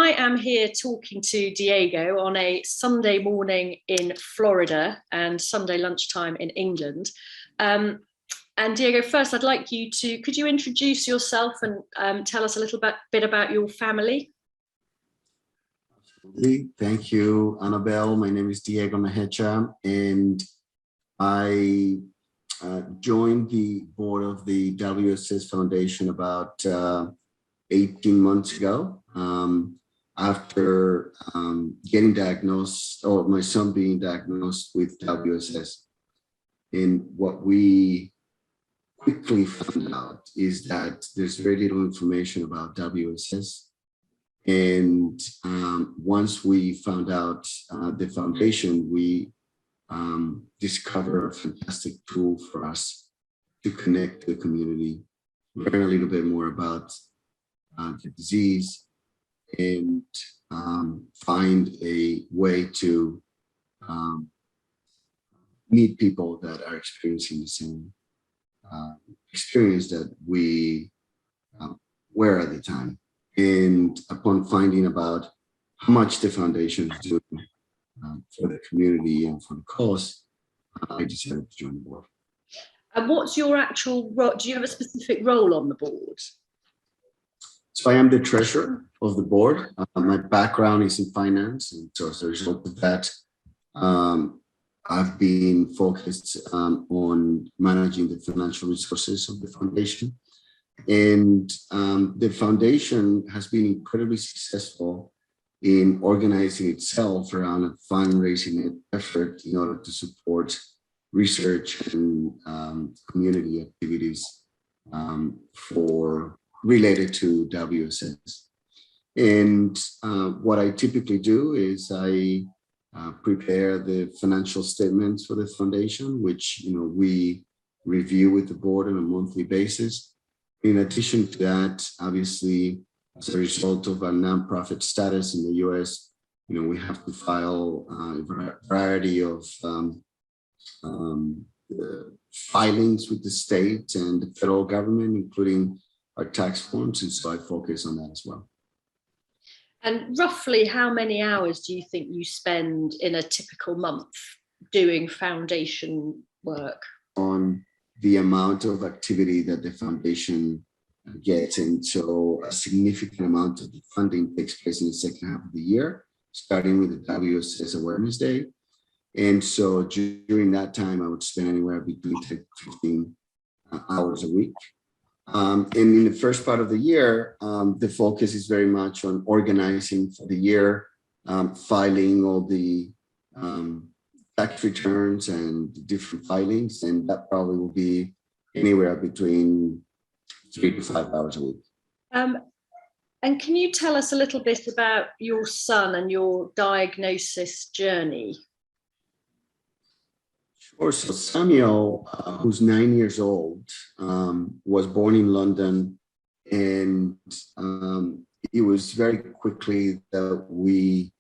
I am here talking to Diego on a Sunday morning in Florida and Sunday lunchtime in England. And Diego, first, I'd like you to, could you introduce yourself and tell us a little bit about your family? Absolutely. Thank you, Annabelle. My name is Diego Mejecha, and I joined the board of the WSS Foundation about 18 months ago, after getting diagnosed, or my son being diagnosed with WSS. And what we quickly found out is that there's very little information about WSS. And once we found out the foundation, we discovered a fantastic tool for us to connect the community, learn a little bit more about the disease, and find a way to meet people that are experiencing the same experience that we were at the time. And upon finding about how much the foundation is doing for the community and for the cause, I decided to join the board. And what's your actual role? Do you have a specific role on the board? So I am the treasurer of the board. My background is in finance, and so as a result of that, I've been focused on managing the financial resources of the foundation. And the foundation has been incredibly successful in organizing itself around a fundraising effort in order to support research and community activities related to WSS. And what I typically do is I prepare the financial statements for the foundation, which we review with the board on a monthly basis. In addition to that, obviously, as a result of our nonprofit status in the US, we have to file a variety of filings with the state and the federal government, including our tax forms, and so I focus on that as well. And roughly how many hours do you think you spend in a typical month doing foundation work? On the amount of activity that the foundation gets, and so a significant amount of the funding takes place in the second half of the year, starting with the WSS Awareness Day. And so during that time, I would spend anywhere between 10 to 15 hours a week. And in the first part of the year, the focus is very much on organizing for the year, filing all the tax returns and different filings, and that probably will be anywhere between 3 to 5 hours a week. And can you tell us a little bit about your son and your diagnosis journey? Sure. So Samuel, who's 9 years old, was born in London, and it was very quickly that we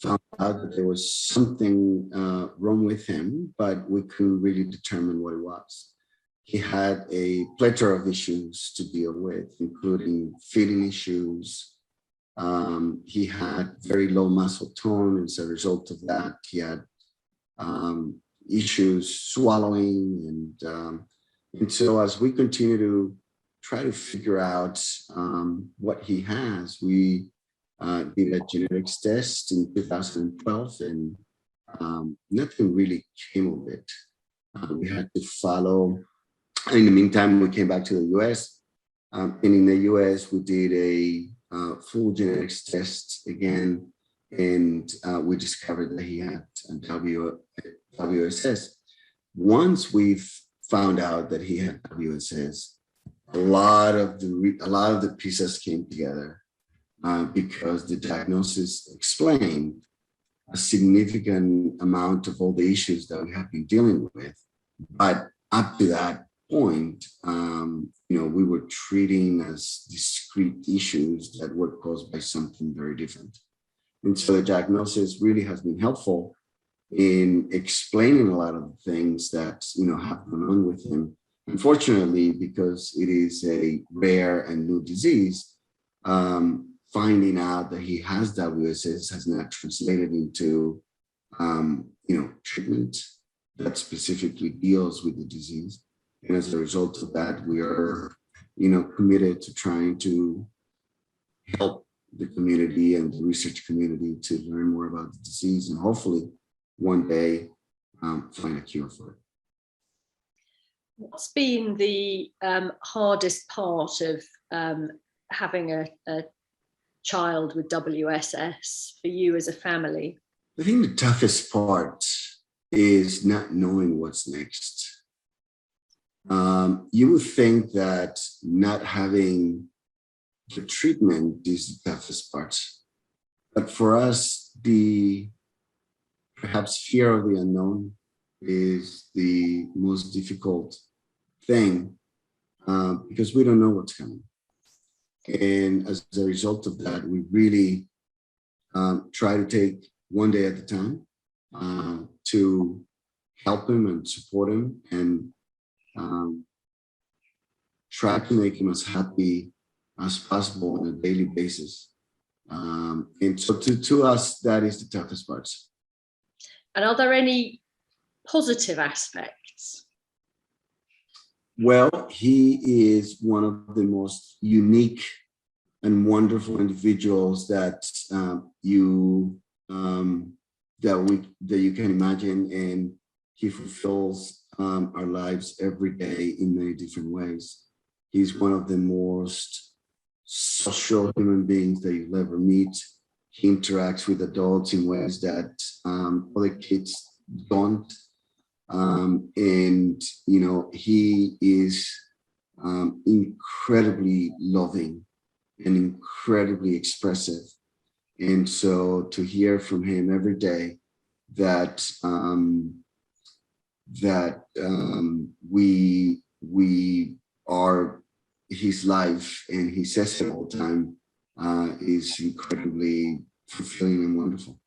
found out that there was something wrong with him, but we couldn't really determine what it was. He had a plethora of issues to deal with, including feeding issues. He had very low muscle tone. As a result of that, he had issues swallowing. And so as we continue to try to figure out what he has, we did a genetics test in 2012, and nothing really came of it. We had to follow. In the meantime, we came back to the US, and in the US, we did a full genetics test again, and we discovered that he had WSS. Once we found out that he had WSS, a lot of the pieces came together. Because the diagnosis explained a significant amount of all the issues that we have been dealing with. But up to that point, we were treating as discrete issues that were caused by something very different. And so the diagnosis really has been helpful in explaining a lot of the things that have gone on with him. Unfortunately, because it is a rare and new disease, finding out that he has WSS has not translated into, treatment that specifically deals with the disease. And as a result of that, we are, committed to trying to help the community and the research community to learn more about the disease and hopefully one day find a cure for it. What's been the hardest part of having a child with WSS for you as a family? I think the toughest part is not knowing what's next. You would think that not having the treatment is the toughest part. But for us, the perhaps fear of the unknown is the most difficult thing because we don't know what's coming. And as a result of that, we really try to take one day at a time to help him and support him and try to make him as happy as possible on a daily basis. And so to us, that is the toughest part. And are there any positive aspects? Well, he is one of the most unique and wonderful individuals that you can imagine, and he fulfills our lives every day in many different ways. He's one of the most social human beings that you'll ever meet. He interacts with adults in ways that other kids don't. And, he is incredibly loving and incredibly expressive. And so to hear from him every day that we are his life and he says it all the time is incredibly fulfilling and wonderful.